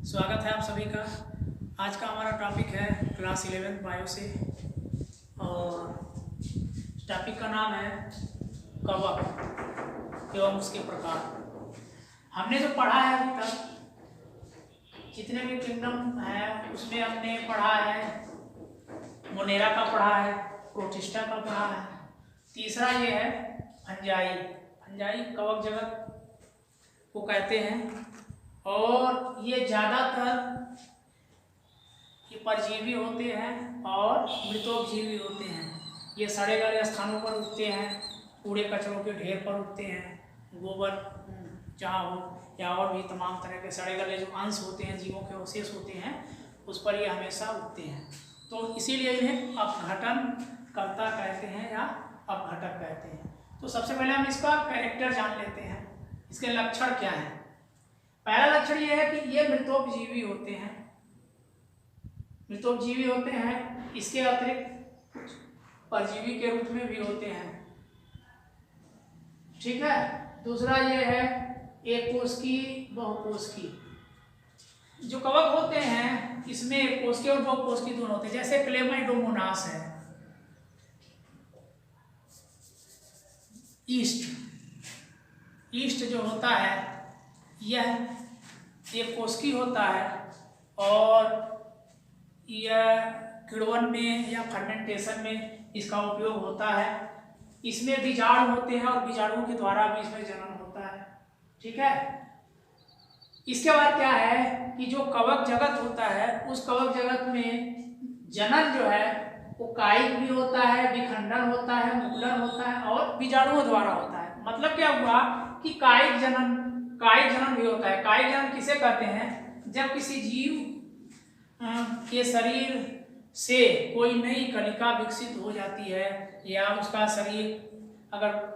स्वागत है आप सभी का। आज का हमारा टॉपिक है क्लास 11 बायो से और टॉपिक का नाम है कवक एवं उसके प्रकार। हमने जो पढ़ा है अभी तक जितने भी किंगडम है उसमें हमने पढ़ा है, मोनेरा का पढ़ा है, प्रोटिस्टा का पढ़ा है। तीसरा ये है फंजाई। फंजाई कवक जगत को कहते हैं और ये ज़्यादातर ये परजीवी होते हैं और मृतोपजीवी होते हैं। ये सड़े गले स्थानों पर उगते हैं, कूड़े कचरों के ढेर पर उगते हैं, गोबर जहाँ हो या और भी तमाम तरह के सड़े गले जो अंश होते हैं, जीवों के अवशेष होते हैं, उस पर ये हमेशा उगते हैं। तो इसीलिए इन्हें अपघटन कर्ता कहते हैं या अपघटक कहते हैं। तो सबसे पहले हम इसका कैरेक्टर जान लेते हैं, इसके लक्षण क्या हैं। पहला लक्षण यह है कि ये मृतोपजीवी होते हैं। मृतोपजीवी होते हैं, इसके अतिरिक्त परजीवी के रूप में भी होते हैं। ठीक है। दूसरा ये है एक कोशिकी बहुकोशिकी। जो कवक होते हैं इसमें एक कोशिकी और बहुकोशिकी दोनों होते हैं। जैसे क्लेमाइडोमोनास है, ईस्ट जो होता है यह एक कोशिकी होता है और यह किण्वन में या फर्मेंटेशन में इसका उपयोग होता है। इसमें बीजाणु होते हैं और बीजाणुओं के द्वारा भी इसमें जनन होता है। ठीक है। इसके बाद क्या है कि जो कवक जगत होता है उस कवक जगत में जनन जो है वो कायिक भी होता है, विखंडन होता है, मुकुलन होता है और बीजाणुओं द्वारा होता है। मतलब क्या हुआ कि कायिक जनन भी होता है। कायिक जनन किसे कहते हैं? जब किसी जीव के शरीर से कोई नई कलिका विकसित हो जाती है या उसका शरीर अगर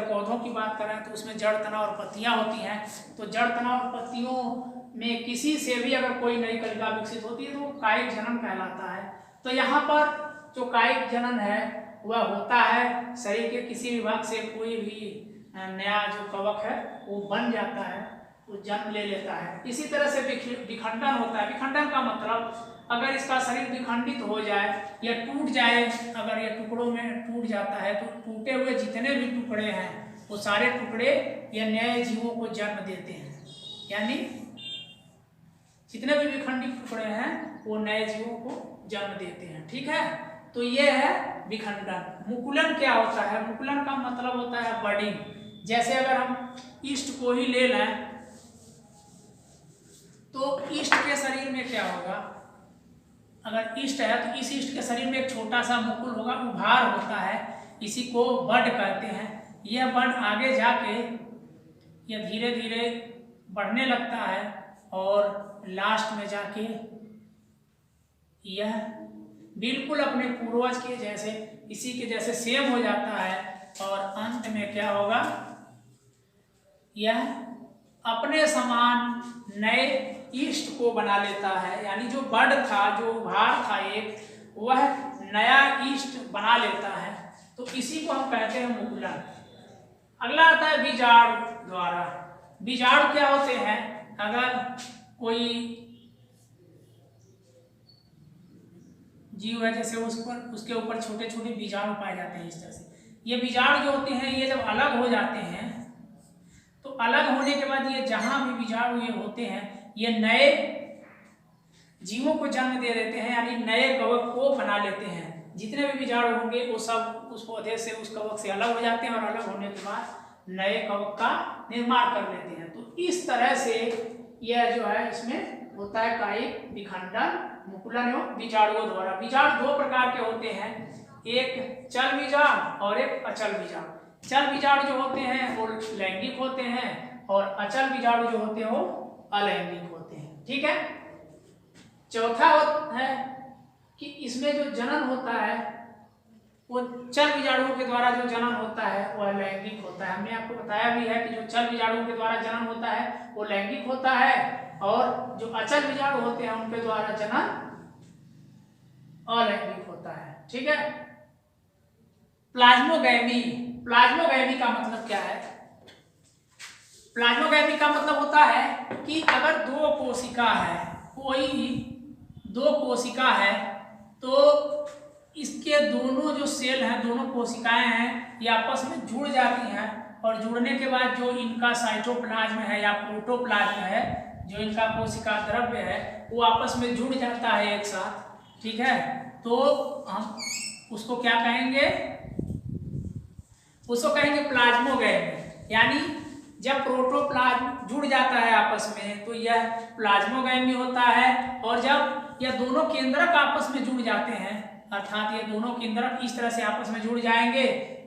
पौधों की बात करें तो उसमें जड़ तना और पत्तियां होती हैं। तो जड़ तना और पत्तियों में किसी से भी अगर कोई नई कलिका विकसित होती है तो वो कायिक जनन कहलाता है। तो यहाँ पर जो कायिक जनन है वह होता है शरीर के किसी भी भाग से कोई भी नया जो कवक है वो बन जाता है, वो जन्म ले लेता है। इसी तरह से विखंडन होता है। विखंडन का मतलब अगर इसका शरीर विखंडित हो जाए या टूट जाए, अगर ये टुकड़ों में टूट जाता है तो टूटे हुए जितने भी टुकड़े हैं वो सारे टुकड़े या नए जीवों को जन्म देते हैं। यानी जितने भी विखंडित टुकड़े हैं वो नए जीवों को जन्म देते हैं। ठीक है। तो ये है विखंडन। मुकुलन क्या होता है? मुकुलन का मतलब होता है बडिंग। जैसे अगर हम ईस्ट को ही ले लें तो ईस्ट के शरीर में क्या होगा? अगर ईस्ट है तो इस ईस्ट के शरीर में एक छोटा सा मुकुल होगा, उभार होता है, इसी को बड कहते हैं। यह बड आगे जाके यह धीरे धीरे बढ़ने लगता है और लास्ट में जाके यह बिल्कुल अपने पूर्वज के जैसे, इसी के जैसे सेम हो जाता है और अंत में क्या होगा? यह अपने समान नए ईस्ट को बना लेता है। यानी जो बड था, जो उभार था एक, वह नया ईस्ट बना लेता है। तो इसी को हम कहते हैं मुकुलन। अगला आता है बीजाणु द्वारा। बीजाणु क्या होते हैं? अगर कोई जीव है जैसे उसके ऊपर छोटे छोटे बीजाणु पाए जाते हैं। इस तरह से ये बीजाणु जो होते हैं ये जब अलग हो जाते हैं तो अलग होने के बाद ये जहां भी बीजाणु ये होते हैं ये नए जीवों को जन्म दे देते हैं, यानी नए कवक को बना लेते हैं। जितने भी बीजाणु होंगे वो सब उस पौधे से, उस कवक से अलग हो जाते हैं और अलग होने के बाद नए कवक का निर्माण कर लेते हैं। तो इस तरह से यह जो है इसमें होता है कायिक, विखंडन, मुकुलन एवं बीजाणुओं द्वारा। बीजाणु दो प्रकार के होते हैं, एक चल बीजाणु और एक अचल बीजाणु। चल बीजाणु जो होते हैं वो लैंगिक होते हैं और अचल बीजाणु जो होते हैं वो अलैंगिक होते हैं। ठीक है। चौथा है कि इसमें जो जनन होता है वो चल बीजाणुओं के द्वारा जो जनन होता है वह लैंगिक होता है। हमने आपको बताया भी है कि जो चल बीजाणुओं के द्वारा जनन होता है वो लैंगिक होता है और जो अचल बीजाणु होते हैं उनके द्वारा जनन अलैंगिक होता है। ठीक है। प्लाज्मोगैमी। प्लाज्मोगैमी का मतलब क्या है? प्लाज्मोगैमी का मतलब होता है कि अगर दो कोशिका है, कोई दो कोशिका है, तो इसके दोनों जो सेल हैं, दोनों कोशिकाएं हैं, ये आपस में जुड़ जाती हैं और जुड़ने के बाद जो इनका साइटोप्लाज्म है या प्रोटोप्लाज्म है, जो इनका कोशिका द्रव्य है, वो आपस में जुड़ जाता है एक साथ। ठीक है, तो हम उसको क्या कहेंगे? उसको कहेंगे प्लाज्मोगैमी। यानी जब प्रोटोप्लाज्म जुड़ जाता है आपस में तो यह प्लाज्मोगैमी होता है, और जब यह दोनों केंद्रक आपस में जुड़ जाते हैं, अर्थात ये दोनों केंद्रक इस तरह से आपस में जुड़ जाएंगे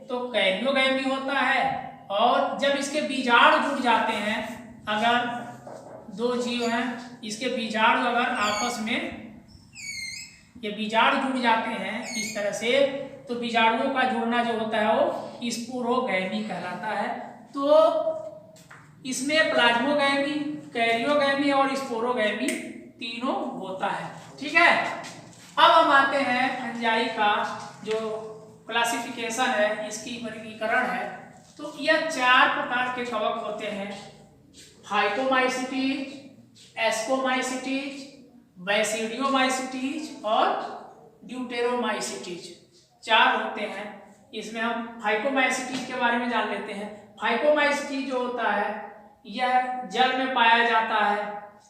तो कैरियोगैमी होता है। और जब इसके बीजाणु जुड़ जाते हैं, अगर दो जीव हैं, इसके बीजाणु अगर आपस में ये बीजाणु जुड़ जाते हैं इस तरह से, तो बीजाणुओं का जुड़ना जो होता है वो स्पोरोगैमी कहलाता है। तो इसमें प्लाज्मोगैमी, कैरियोगैमी और स्पोरोगैमी तीनों होता है। ठीक है, अब हम आते हैं फंजाई का जो क्लासिफिकेशन है, इसकी वर्गीकरण है। तो यह 4 प्रकार के कवक होते हैं: फाइकोमाइसिटीज, एस्कोमाइसिटीज, बैसिडियोमाइसिटीज और ड्यूटेरोमाइसिटीज, 4 होते हैं। इसमें हम फाइकोमाइसिटीज के बारे में जान लेते हैं। फाइकोमाइसिटीज जो होता है यह जल में पाया जाता है,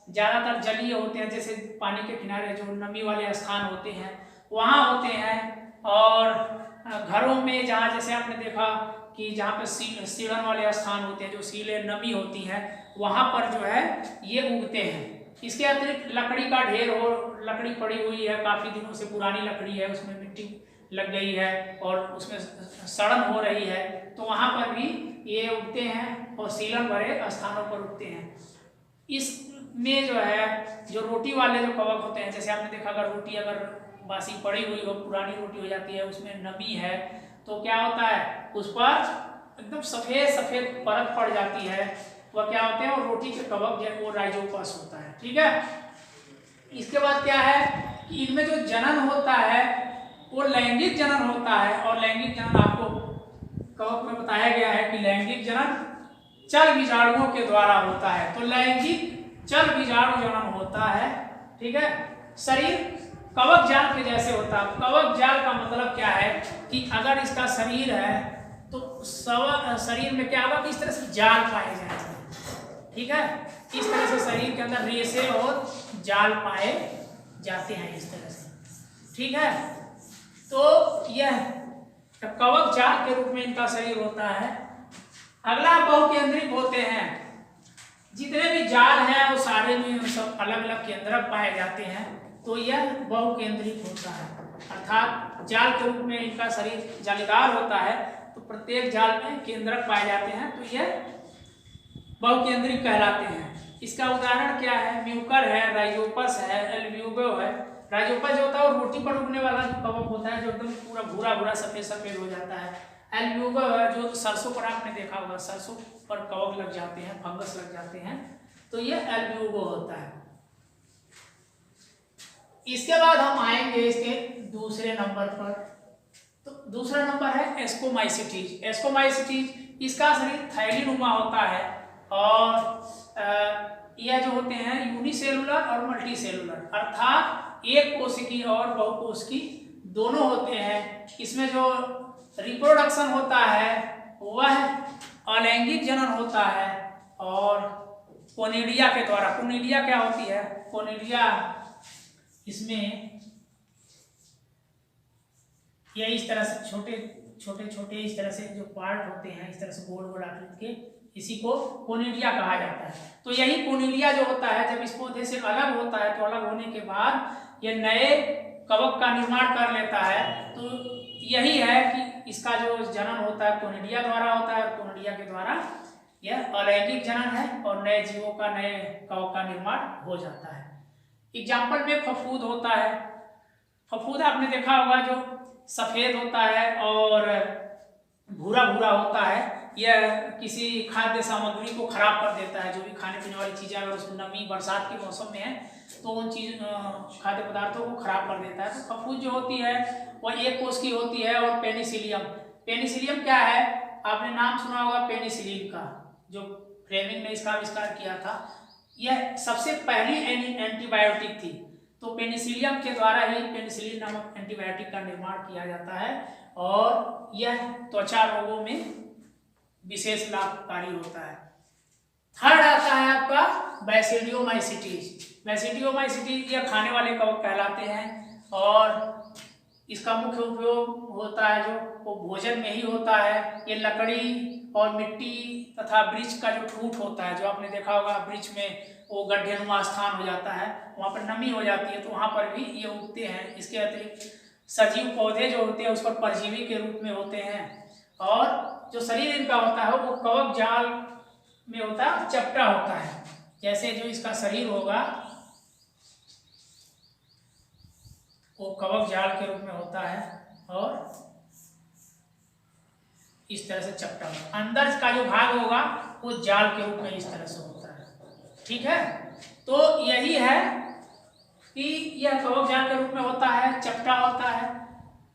ज़्यादातर जलीय होते हैं, जैसे पानी के किनारे जो नमी वाले स्थान होते हैं वहाँ होते हैं। और घरों में जहाँ जैसे आपने देखा कि जहाँ पे सीलन वाले स्थान होते हैं, जो सीले नमी होती है, वहाँ पर जो है ये उगते हैं। इसके अतिरिक्त लकड़ी का ढेर हो, लकड़ी पड़ी हुई है, काफ़ी दिनों से पुरानी लकड़ी है, उसमें मिट्टी लग गई है और उसमें सड़न हो रही है, तो वहाँ पर भी ये उगते हैं और सीलन भरे स्थानों पर उगते हैं। इसमें जो है जो रोटी वाले जो कवक होते हैं, जैसे आपने देखा अगर रोटी अगर बासी पड़ी हुई हो, पुरानी रोटी हो जाती है, उसमें नमी है, तो क्या होता है उस पर एकदम सफ़ेद सफ़ेद परत पड़ जाती है, वह क्या होते हैं, और रोटी के कवक जो वो राइजोपस होता है। ठीक है, इसके बाद क्या है कि इनमें जो जनन होता है वो लैंगिक जनन होता है। और लैंगिक जनन आपको कवक में बताया गया है कि लैंगिक जनन चल बीजाणुओं के द्वारा होता है। तो लैंगिक चल बीजाणु जनन होता है। ठीक है, शरीर कवक जाल के जैसे होता है। कवक जाल का मतलब क्या है कि अगर इसका शरीर है तो शरीर में क्या होगा, इस तरह से जाल पाए जाएंगे। ठीक है, इस तरह से शरीर के अंदर रेशे और जाल पाए जाते हैं इस तरह से। ठीक है, तो यह कवक जाल के रूप में इनका शरीर होता है। अगला बहुकेंद्रिक होते हैं। जितने भी जाल हैं वो सारे में सब अलग अलग केंद्रक पाए जाते हैं, तो यह बहुकेंद्रिक होता है। अर्थात जाल के रूप में इनका शरीर जालीदार होता है, तो प्रत्येक जाल में केंद्रक पाए जाते हैं, तो यह बहुकेंद्रिक कहलाते हैं। इसका उदाहरण क्या है? म्यूकर है, राइजोपस है, एल्ब्यूगो है। राइजोपस जो होता है वो रोटी पर उगने वाला जो कवक होता है, जो एकदम पूरा भूरा भूरा सफेद सफेद हो जाता है। एल्ब्यूगो है जो सरसों पर आपने देखा होगा, सरसों पर कवक लग जाते हैं, फंगस लग जाते हैं, तो ये एल्ब्यूगो होता है। इसके बाद हम आएंगे इसके दूसरे नंबर पर। तो दूसरा नंबर है एस्कोमाइसिटीज। एस्कोमाइसिटीज इसका शरीर थैलीनुमा होता है और यह जो होते हैं यूनिसेलुलर और मल्टी सेलुलर, अर्थात एक कोशिकी और बहुकोशिकी दोनों होते हैं। इसमें जो रिप्रोडक्शन होता है वह अलैंगिक जनन होता है और कोनिडिया के द्वारा। कोनिडिया क्या होती है? कोनिडिया इसमें यह इस तरह से छोटे छोटे इस तरह से जो पार्ट होते हैं, इस तरह से गोल गोल आकृति के, इसी को कोनिडिया कहा जाता है। तो यही कोनिडिया जो होता है जब इस पौधे से अलग होता है, तो अलग होने के बाद यह नए कवक का निर्माण कर लेता है। तो यही है कि इसका जो जनन होता है कोनिडिया द्वारा होता है, और कोनिडिया के द्वारा यह अलैंगिक जनन है और नए जीवों का, नए कवक का निर्माण हो जाता है। एग्जाम्पल में फफूद होता है। फफूद आपने देखा होगा जो सफ़ेद होता है और भूरा भूरा होता है। यह किसी खाद्य सामग्री को खराब कर देता है। जो भी खाने पीने वाली चीज़ें अगर उसमें नमी बरसात के मौसम में है तो उन खाद्य पदार्थों को खराब कर देता है। तो फफूद जो होती है वह एक कोश की होती है। और पेनिसिलियम, पेनिसिलियम क्या है? आपने नाम सुना होगा पेनिसिलिन का, जो फ्लेमिंग ने इसका आविष्कार किया था। यह सबसे पहली एंटीबायोटिक थी। तो पेनिसिलियम के द्वारा ही पेनिसिलिन नामक एंटीबायोटिक का निर्माण किया जाता है और यह त्वचा रोगों में विशेष लाभकारी होता है। थर्ड आता है आपका बैसिडियोमाइसिटीज। बैसिडियोमाइसिटीज यह खाने वाले कवक कहलाते हैं और इसका मुख्य उपयोग होता है जो वो भोजन में ही होता है। ये लकड़ी और मिट्टी तथा वृक्ष का जो ठूंठ होता है, जो आपने देखा होगा वृक्ष में वो गड्ढेनुमा स्थान हो जाता है, वहाँ पर नमी हो जाती है तो वहाँ पर भी ये उगते हैं। इसके अतिरिक्त सजीव पौधे जो होते हैं उस पर परजीवी के रूप में होते हैं और जो शरीर इनका होता है वो कवक जाल में होता है, चपटा होता है। जैसे जो इसका शरीर होगा वो कवक जाल के रूप में होता है और इस तरह से चपटा होगा। अंदर का जो भाग होगा वो जाल के रूप में इस तरह से होता है। ठीक है, तो यही है कि यह कवक जाल के रूप में होता है, चपटा होता है,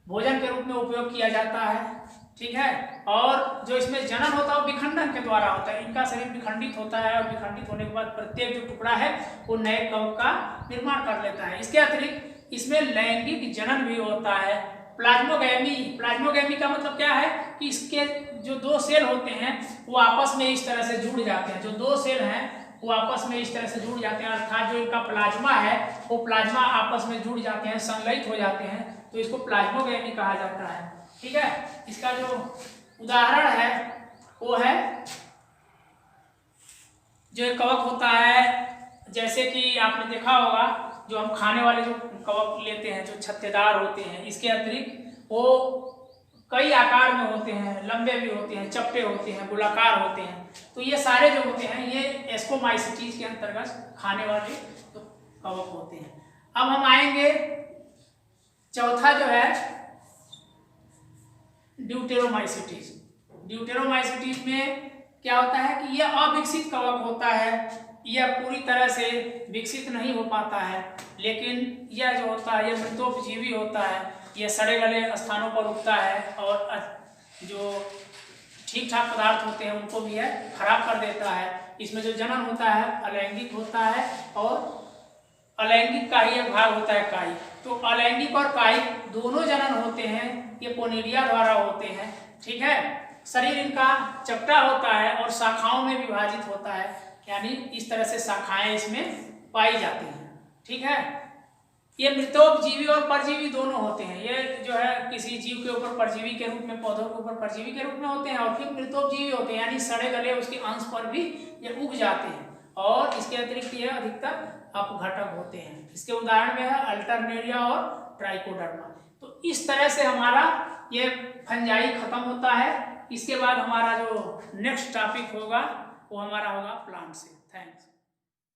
भोजन के रूप में उपयोग किया जाता है। ठीक है, और जो इसमें जनन होता है वो विखंडन के द्वारा होता है। इनका शरीर विखंडित होता है और विखंडित होने के बाद प्रत्येक जो टुकड़ा है वो नए कवक का निर्माण कर लेता है। इसके अतिरिक्त इसमें लैंगिक जनन भी होता है। प्लाज्मोगैमी का मतलब क्या है कि इसके जो दो सेल होते हैं वो आपस में इस तरह से जुड़ जाते हैं। जो दो सेल हैं वो आपस में इस तरह से जुड़ जाते हैं, अर्थात जो इनका प्लाज्मा है वो प्लाज्मा आपस में जुड़ जाते हैं, संलयित हो जाते हैं, तो इसको प्लाज्मोगैमी कहा जाता है। ठीक है, इसका जो उदाहरण है वो है जो कवक होता है, जैसे कि आपने देखा होगा जो हम खाने वाले जो कवक लेते हैं जो छत्तेदार होते हैं, इसके अतिरिक्त वो कई आकार में होते हैं, लंबे भी होते हैं, चपटे होते हैं, गोलाकार होते हैं। तो ये सारे जो होते हैं ये एस्कोमाइसिटीज के अंतर्गत खाने वाले तो कवक होते हैं। अब हम आएंगे चौथा जो है ड्यूटेरोमाइसिटीज। ड्यूटेरोमाइसिटीज में क्या होता है कि यह अविकसित कवक होता है। यह पूरी तरह से विकसित नहीं हो पाता है, लेकिन यह जो होता है यह मृतोपजीवी होता है। यह सड़े गले स्थानों पर उगता है और जो ठीक ठाक पदार्थ होते हैं उनको भी यह खराब कर देता है। इसमें जो जनन होता है अलैंगिक होता है और अलैंगिक का ही एक भाग होता है कायिक। तो अलैंगिक और कायिक दोनों जनन होते हैं, ये पोनीडिया द्वारा होते हैं। ठीक है, शरीर इनका चपटा होता है और शाखाओं में विभाजित होता है, यानी इस तरह से शाखाएं इसमें पाई जाती हैं। ठीक है, ये मृतोपजीवी और परजीवी दोनों होते हैं। ये जो है किसी जीव के ऊपर परजीवी के रूप में, पौधों के ऊपर परजीवी के रूप में होते हैं और फिर मृतोपजीवी होते हैं, यानी सड़े गले उसके अंश पर भी ये उग जाते हैं और इसके अतिरिक्त ये अधिकतर अपघटक होते हैं। इसके उदाहरण में है अल्टरनेरिया और ट्राइकोडर्मा। तो इस तरह से हमारा ये फंजाई खत्म होता है। इसके बाद हमारा जो नेक्स्ट टॉपिक होगा वो हमारा होगा प्लांट से। थैंक्स।